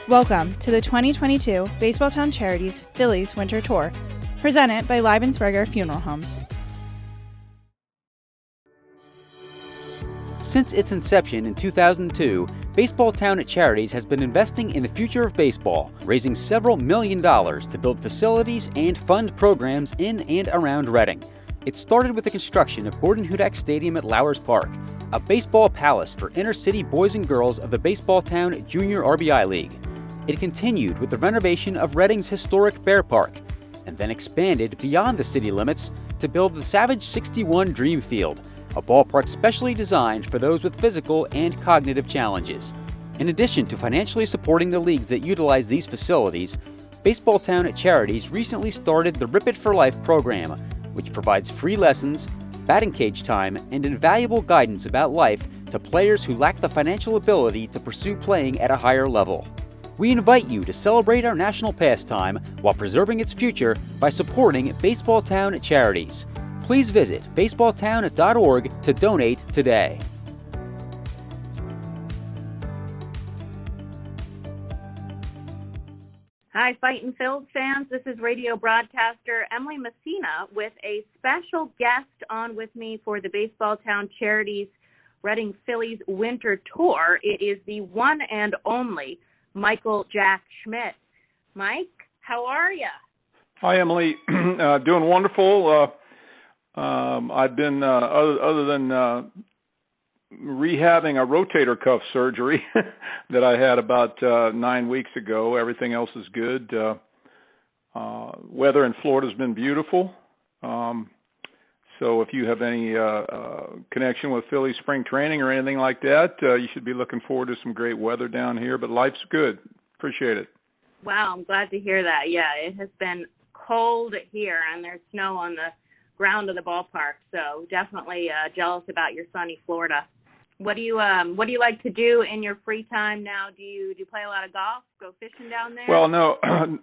Welcome to the 2022 Baseballtown Charities Phillies Winter Tour, presented by Leibensberger Funeral Homes. Since its inception in 2002, Baseballtown at Charities has been investing in the future of baseball, raising several $1 million to build facilities and fund programs in and around Reading. It started with the construction of Gordon Hudak Stadium at Lowers Park, a baseball palace for inner-city boys and girls of the Baseballtown Junior RBI League. It continued with the renovation of Reading's historic Bear Park, and then expanded beyond the city limits to build the Savage 61 Dream Field, a ballpark specially designed for those with physical and cognitive challenges. In addition to financially supporting the leagues that utilize these facilities, Baseballtown at Charities recently started the Rip It for Life program, which provides free lessons, batting cage time, and invaluable guidance about life to players who lack the financial ability to pursue playing at a higher level. We invite you to celebrate our national pastime while preserving its future by supporting Baseballtown at Charities. Please visit baseballtown.org to donate today. Hi, Fightin Phillies fans. This is radio broadcaster Emily Messina with a special guest on with me for the Baseballtown Charities Reading Phillies Winter Tour. It is the one and only Michael Jack Schmidt. Mike, how are you? Hi, Emily. Doing wonderful. I've been, other than rehabbing a rotator cuff surgery that I had about 9 weeks ago, everything else is good. Weather in Florida has been beautiful. So if you have any connection with Philly spring training or anything like that, you should be looking forward to some great weather down here. But life's good. Appreciate it. Wow, I'm glad to hear that. Yeah, it has been cold here, and there's snow on the ground of the ballpark. So definitely jealous about your sunny Florida. What do you like to do in your free time now? Do you play a lot of golf? Go fishing down there? Well, no.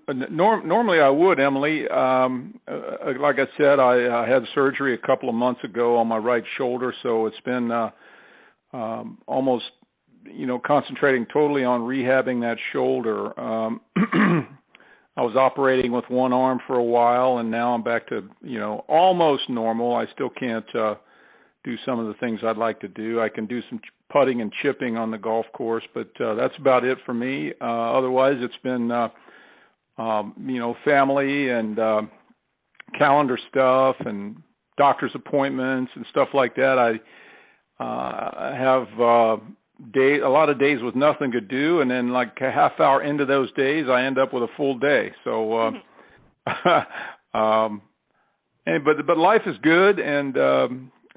Normally I would, Emily. Like I said, I had surgery a couple of months ago on my right shoulder, so it's been almost, concentrating totally on rehabbing that shoulder. I was operating with one arm for a while, and now I'm back to, almost normal. I still can't do some of the things I'd like to do. I can do some putting and chipping on the golf course, but that's about it for me. Otherwise, it's been, family and calendar stuff and doctor's appointments and stuff like that. I have a lot of days with nothing to do, and then like a half hour into those days, I end up with a full day. So, but life is good, and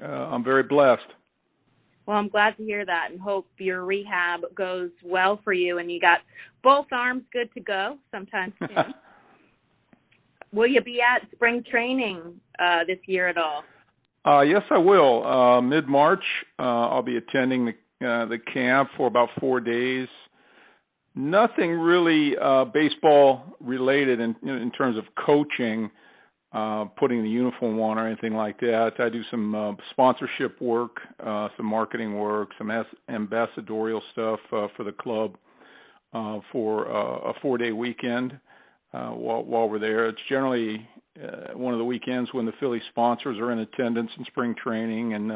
I'm very blessed. Well, I'm glad to hear that and hope your rehab goes well for you and you got both arms good to go sometime soon. Will you be at spring training this year at all? Yes, I will. Mid-March, I'll be attending the camp for about 4 days. Nothing really baseball related in terms of coaching, putting the uniform on or anything like that. I do some sponsorship work, some marketing work, some ambassadorial stuff for the club for a 4-day weekend while we're there. It's generally one of the weekends when the Philly sponsors are in attendance in spring training, and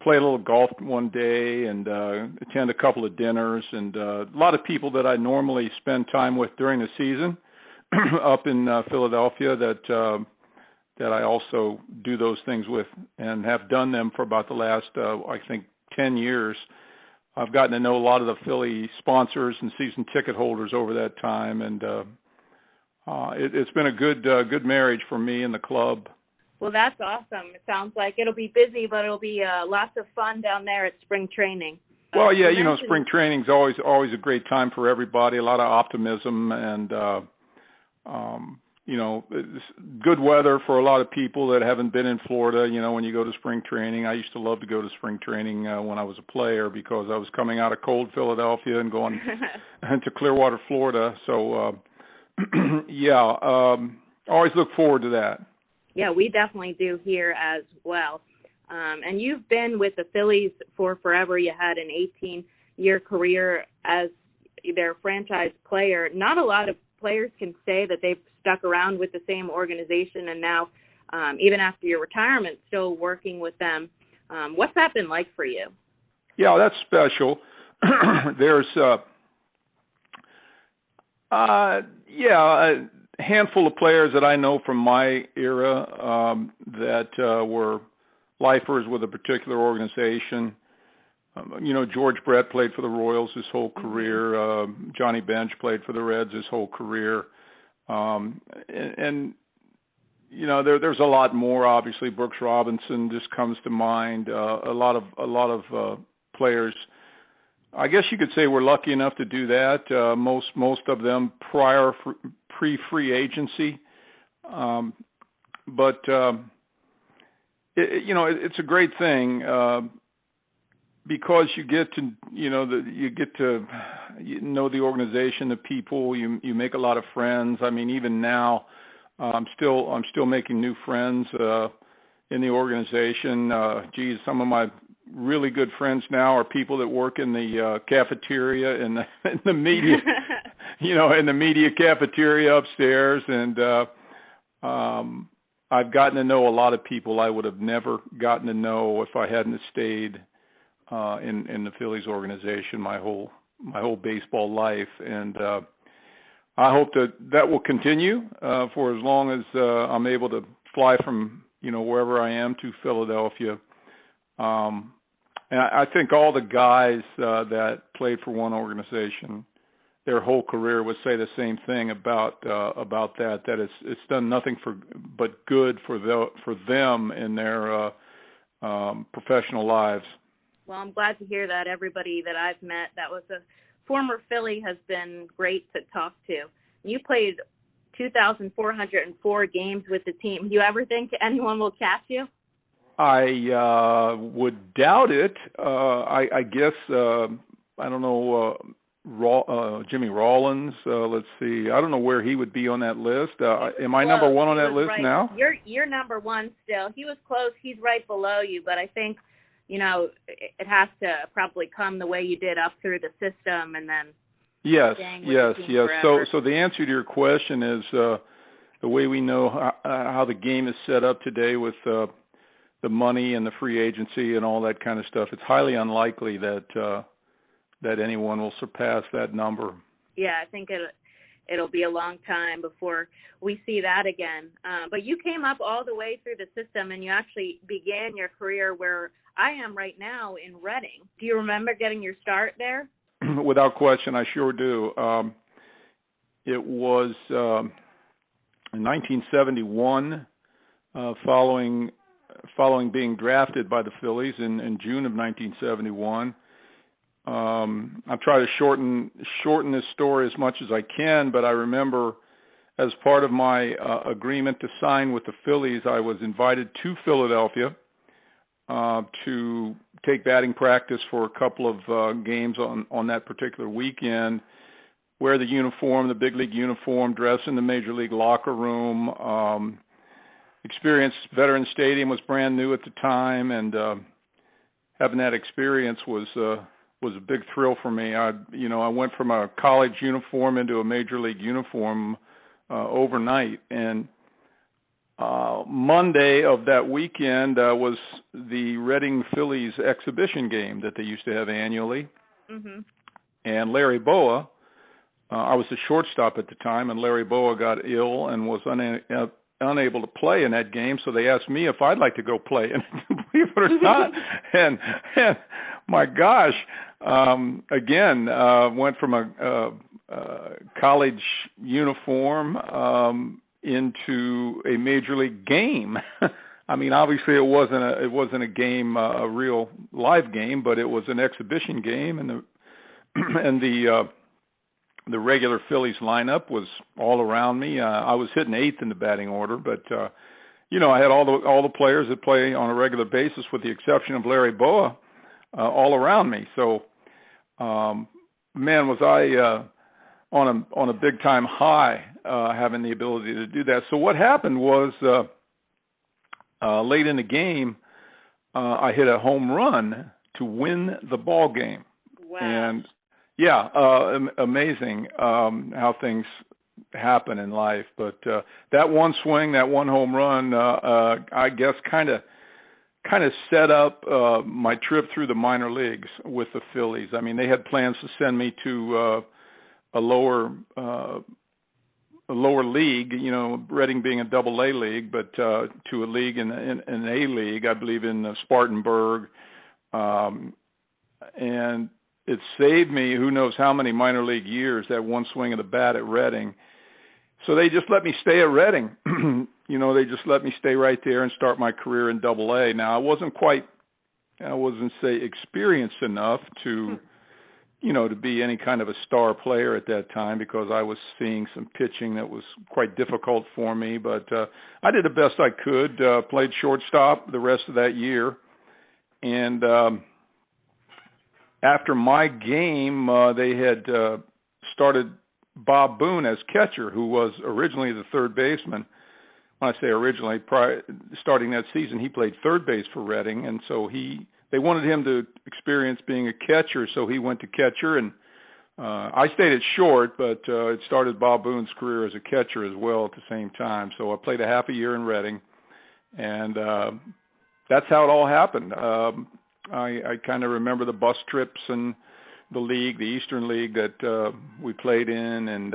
play a little golf one day and attend a couple of dinners, and a lot of people that I normally spend time with during the season up in Philadelphia that I also do those things with and have done them for about the last, 10 years. I've gotten to know a lot of the Philly sponsors and season ticket holders over that time, and it's been a good marriage for me and the club. Well, that's awesome. It sounds like it'll be busy, but it'll be lots of fun down there at spring training. Well, yeah, spring training's always a great time for everybody. A lot of optimism and it's good weather for a lot of people that haven't been in Florida. When you go to spring training, I used to love to go to spring training when I was a player because I was coming out of cold Philadelphia and going to Clearwater, Florida. So, always look forward to that. Yeah, we definitely do here as well. And you've been with the Phillies for forever. You had an 18-year career as their franchise player. Not a lot of players can say that they've stuck around with the same organization and now, even after your retirement, still working with them. What's that been like for you? Yeah, that's special. There's a handful of players that I know from my era that were lifers with a particular organization. George Brett played for the Royals his whole career. Johnny Bench played for the Reds his whole career. There's a lot more. Obviously, Brooks Robinson just comes to mind. A lot of players. I guess you could say we're lucky enough to do that. Most of them pre-free agency. But it's a great thing because you get to know the organization, the people. You make a lot of friends. I mean, even now, I'm still making new friends in the organization. Some of my really good friends now are people that work in the cafeteria in the media, in the media cafeteria upstairs, and I've gotten to know a lot of people I would have never gotten to know if I hadn't stayed in the Phillies organization my whole baseball life, and I hope that will continue for as long as I'm able to fly from wherever I am to Philadelphia. And I think all the guys that played for one organization, their whole career would say the same thing about that. That it's done nothing but good for them in their professional lives. Well, I'm glad to hear that. Everybody that I've met that was a former Philly has been great to talk to. You played 2,404 games with the team. Do you ever think anyone will catch you? I would doubt it. I guess I don't know. Jimmy Rollins. Let's see. I don't know where he would be on that list. Am I number one on that list right now? You're number one still. He was close. He's right below you, but I think it has to probably come the way you did up through the system and then. Yes. Forever. So the answer to your question is the way we know how the game is set up today with the money and the free agency and all that kind of stuff. It's highly unlikely that anyone will surpass that number. Yeah, I think it'll be a long time before we see that again. But you came up all the way through the system, and you actually began your career where I am right now in Reading. Do you remember getting your start there? Without question, I sure do. It was in 1971, following being drafted by the Phillies in June of 1971. I'll try to shorten this story as much as I can, but I remember as part of my agreement to sign with the Phillies, I was invited to Philadelphia to take batting practice for a couple of games on that particular weekend, wear the uniform, the big league uniform, dress in the major league locker room. Experience Veterans Stadium was brand new at the time, and having that experience was a big thrill for me. I went from a college uniform into a major league uniform overnight, and Monday of that weekend was the Reading Phillies exhibition game that they used to have annually. Mm-hmm. And Larry Boa, I was the shortstop at the time, and Larry Boa got ill and was unable to play in that game, so they asked me if I'd like to go play, and believe it or not, and my gosh, again, went from a college uniform into a major league game. I mean, obviously it wasn't a game, a real live game, but it was an exhibition game, and the regular Phillies lineup was all around me. I was hitting eighth in the batting order, but I had all the players that play on a regular basis, with the exception of Larry Boa, all around me. So, man, was I on a big time high, having the ability to do that. So what happened was late in the game, I hit a home run to win the ball game. Wow. And amazing how things happen in life. But that one swing, that one home run, I guess kind of set up my trip through the minor leagues with the Phillies. I mean, they had plans to send me to a lower league, you know, Reading being a double-A league, but to a league in an A league, I believe in Spartanburg, and it saved me who knows how many minor league years, that one swing of the bat at Reading. So they just let me stay at Reading. You know, they just let me stay right there and start my career in Double-A. Now, I wasn't experienced enough to, you know, to be any kind of a star player at that time, because I was seeing some pitching that was quite difficult for me. But I did the best I could, played shortstop the rest of that year. And after my game, they had started Bob Boone as catcher, who was originally the third baseman. When I say originally, starting that season, he played third base for Reading, and so they wanted him to experience being a catcher, so he went to catcher, and I stayed at short, but it started Bob Boone's career as a catcher as well at the same time. So I played a half a year in Reading, and that's how it all happened. I kind of remember the bus trips and the league, the Eastern League that we played in, and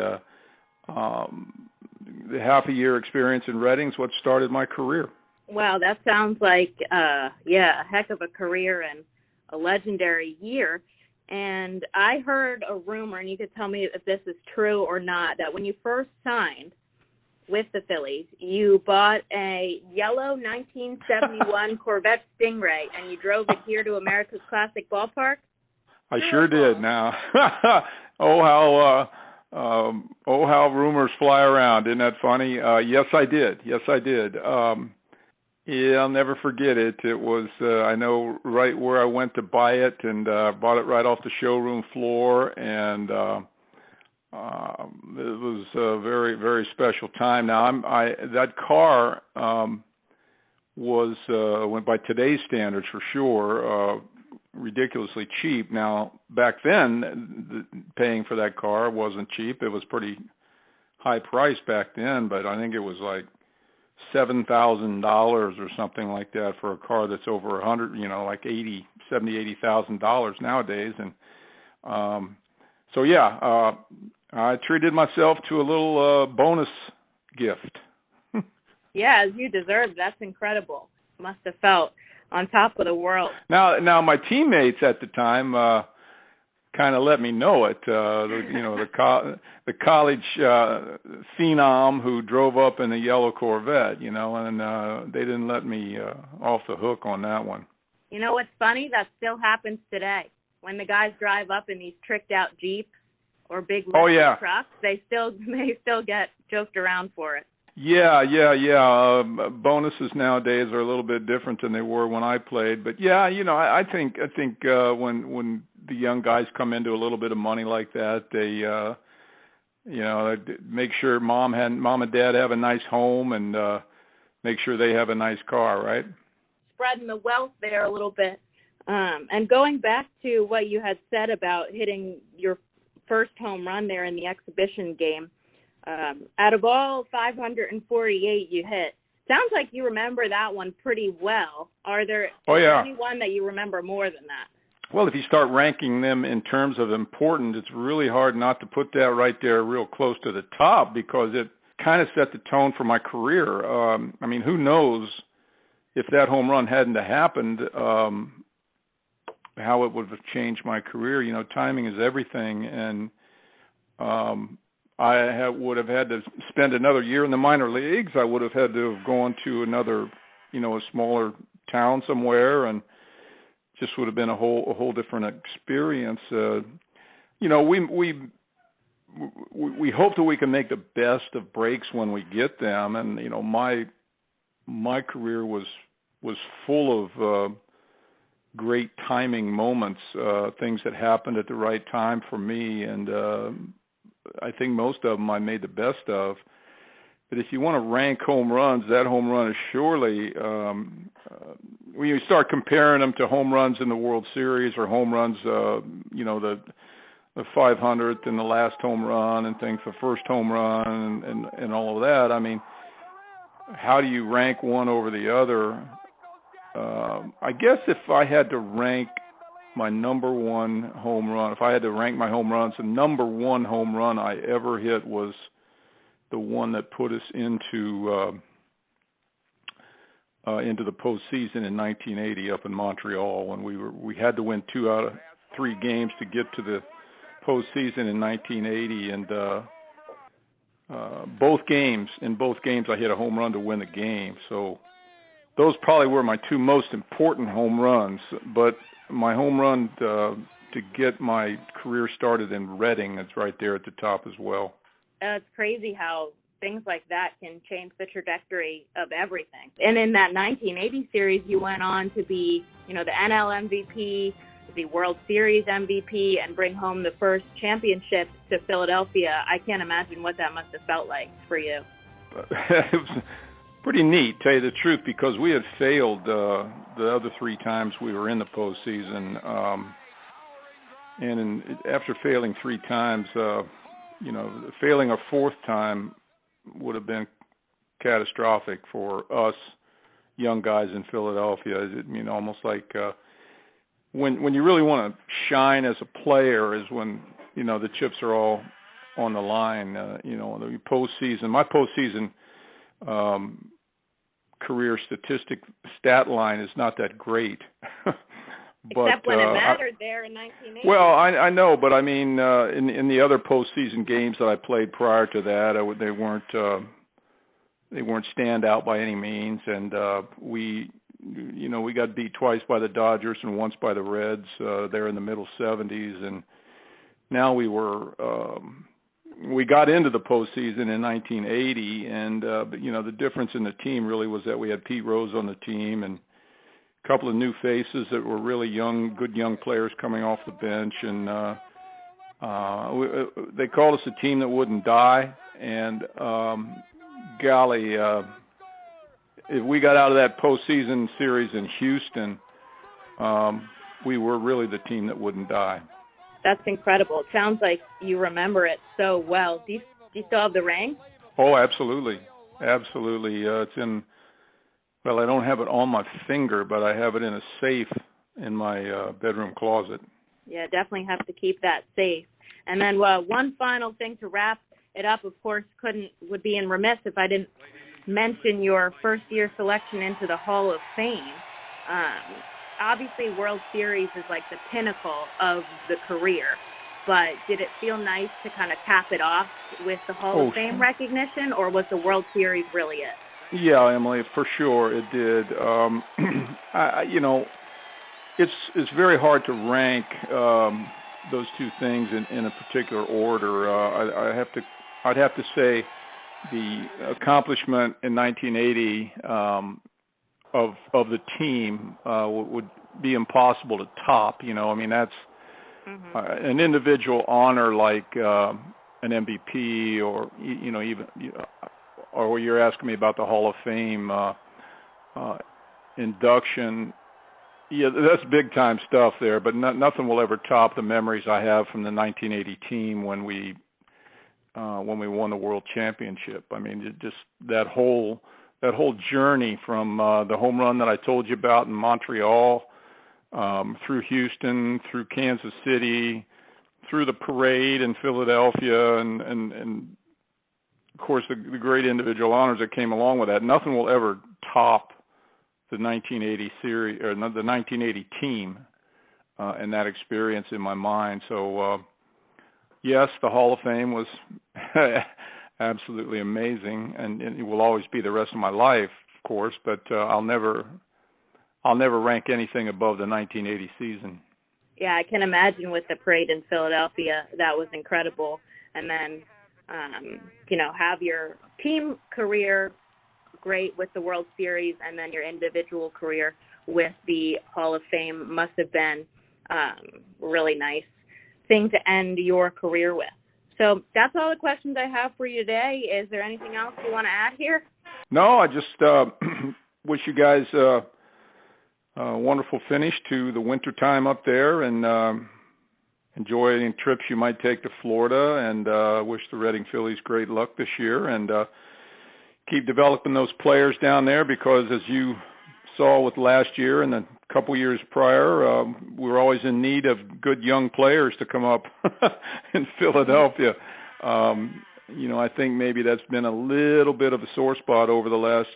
the half a year experience in Reading is what started my career. Wow, that sounds like, a heck of a career and a legendary year. And I heard a rumor, and you could tell me if this is true or not, that when you first signed with the Phillies, you bought a yellow 1971 Corvette Stingray, and you drove it here to America's Classic Ballpark? I sure did. Now, how rumors fly around. Isn't that funny? Yes, I did. Yeah, I'll never forget it. It was, I know right where I went to buy it, and bought it right off the showroom floor, and it was a very, very special time. Now, that car was, went by today's standards for sure, ridiculously cheap. Now, back then, paying for that car wasn't cheap. It was pretty high price back then, but I think it was like $7,000 or something like that for a car that's over 100, you know, like $80,000 nowadays. And so, yeah, I treated myself to a little bonus gift. Yeah, as you deserve. That's incredible. Must have felt on top of the world. Now, my teammates at the time kind of let me know it. The college phenom who drove up in a yellow Corvette, you know, and they didn't let me off the hook on that one. You know what's funny? That still happens today. When the guys drive up in these tricked out Jeeps or big trucks, they still get joked around for it. Yeah. Bonuses nowadays are a little bit different than they were when I played. But yeah, you know, I think when the young guys come into a little bit of money like that, they make sure mom and dad have a nice home, and make sure they have a nice car, right? Spreading the wealth there a little bit. And going back to what you had said about hitting your first home run there in the exhibition game, out of all 548 you hit, sounds like you remember that one pretty well. Is there any one that you remember more than that? Well, if you start ranking them in terms of importance, it's really hard not to put that right there real close to the top, because it kind of set the tone for my career. I mean, who knows if that home run hadn't happened, how it would have changed my career. You know, timing is everything, and I would have had to spend another year in the minor leagues. I would have had to have gone to another, you know, a smaller town somewhere, and just would have been a whole different experience. You know, we hope that we can make the best of breaks when we get them, and you know, my career was full of great timing moments, things that happened at the right time for me, and I think most of them I made the best of. But if you want to rank home runs, that home run is surely, when you start comparing them to home runs in the World Series or home runs, the 500th and the last home run and things, the first home run and all of that, I mean, how do you rank one over the other? I guess if I had to rank my number one home run, if I had to rank my home runs, the number one home run I ever hit was the one that put us into the postseason in 1980 up in Montreal, when we had to win 2 out of 3 games to get to the postseason in 1980, and both games I hit a home run to win the game. So those probably were my 2 most important home runs. But my home run to get my career started in Reading, it's right there at the top as well. It's crazy how things like that can change the trajectory of everything. And in that 1980 series, you went on to be, the NL MVP, the World Series MVP, and bring home the first championship to Philadelphia. I can't imagine what that must have felt like for you. It was pretty neat, to tell you the truth, because we had failed the other 3 times we were in the postseason. After failing 3 times, failing a 4th time would have been catastrophic for us young guys in Philadelphia. Almost like when you really want to shine as a player is when, the chips are all on the line. The postseason, my postseason career stat line is not that great. But, except when it mattered there in 1980. Well, I know, but I mean, in the other postseason games that I played prior to that, they weren't standout by any means, and we got beat twice by the Dodgers and once by the Reds there in the middle 70s, and now we got into the postseason in 1980, and the difference in the team really was that we had Pete Rose on the team and a couple of new faces that were really good young players coming off the bench, and they called us a team that wouldn't die. And golly, if we got out of that postseason series in Houston, we were really the team that wouldn't die. That's incredible. It sounds like you remember it so well. Do you still have the ring? Oh, absolutely. It's in. Well, I don't have it on my finger, but I have it in a safe in my bedroom closet. Yeah, definitely have to keep that safe. And then one final thing to wrap it up, of course, would be remiss if I didn't mention your first-year selection into the Hall of Fame. Obviously, World Series is like the pinnacle of the career, but did it feel nice to kind of cap it off with the Hall of Fame recognition, or was the World Series really it? Yeah, Emily, for sure it did. It's very hard to rank those 2 things in a particular order. I'd have to say the accomplishment in 1980 of the team would be impossible to top. That's an individual honor like an MVP or even. Or you're asking me about the Hall of Fame induction. Yeah, that's big time stuff there, but nothing will ever top the memories I have from the 1980 team when we won the World Championship. I mean, just that whole journey from the home run that I told you about in Montreal, through Houston, through Kansas City, through the parade in Philadelphia, and of course, the great individual honors that came along with that. Nothing will ever top the 1980 series or the 1980 team and that experience in my mind. So, yes, the Hall of Fame was absolutely amazing, and it will always be the rest of my life, of course. But I'll never rank anything above the 1980 season. Yeah, I can imagine with the parade in Philadelphia, that was incredible, and then. Have your team career great with the World Series, and then your individual career with the Hall of Fame must have been really nice thing to end your career with. So that's all the questions I have for you today. Is there anything else you want to add here? No, I just wish you guys a wonderful finish to the winter time up there, and enjoy any trips you might take to Florida, and wish the Reading Phillies great luck this year, and keep developing those players down there, because as you saw with last year and a couple years prior, we were always in need of good young players to come up in Philadelphia. I think maybe that's been a little bit of a sore spot over the last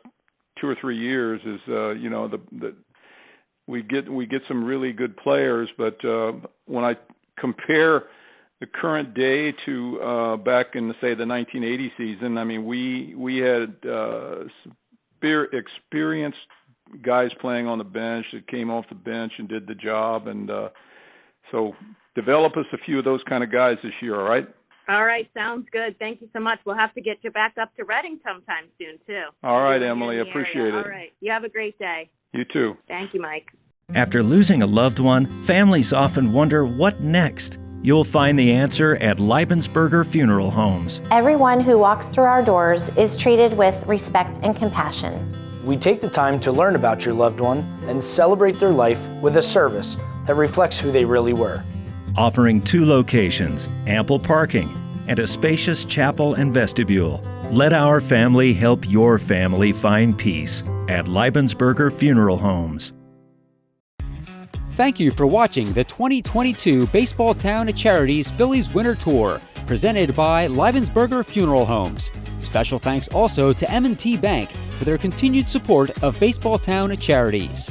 2 or 3 years, is we get some really good players, but when I compare the current day to back in, say, the 1980 season, I mean, we had experienced guys playing on the bench that came off the bench and did the job, and so develop us a few of those kind of guys this year, all right? All right, sounds good. Thank you so much. We'll have to get you back up to Reading sometime soon, too. All right, Emily, I appreciate it. All right, you have a great day. You too. Thank you, Mike. After losing a loved one, families often wonder what next. You'll find the answer at Leibensberger Funeral Homes. Everyone who walks through our doors is treated with respect and compassion. We take the time to learn about your loved one and celebrate their life with a service that reflects who they really were. Offering 2 locations, ample parking, and a spacious chapel and vestibule. Let our family help your family find peace at Leibensberger Funeral Homes. Thank you for watching the 2022 Baseballtown at Charities Phillies Winter Tour, presented by Leibensberger Funeral Homes. Special thanks also to M&T Bank for their continued support of Baseballtown at Charities.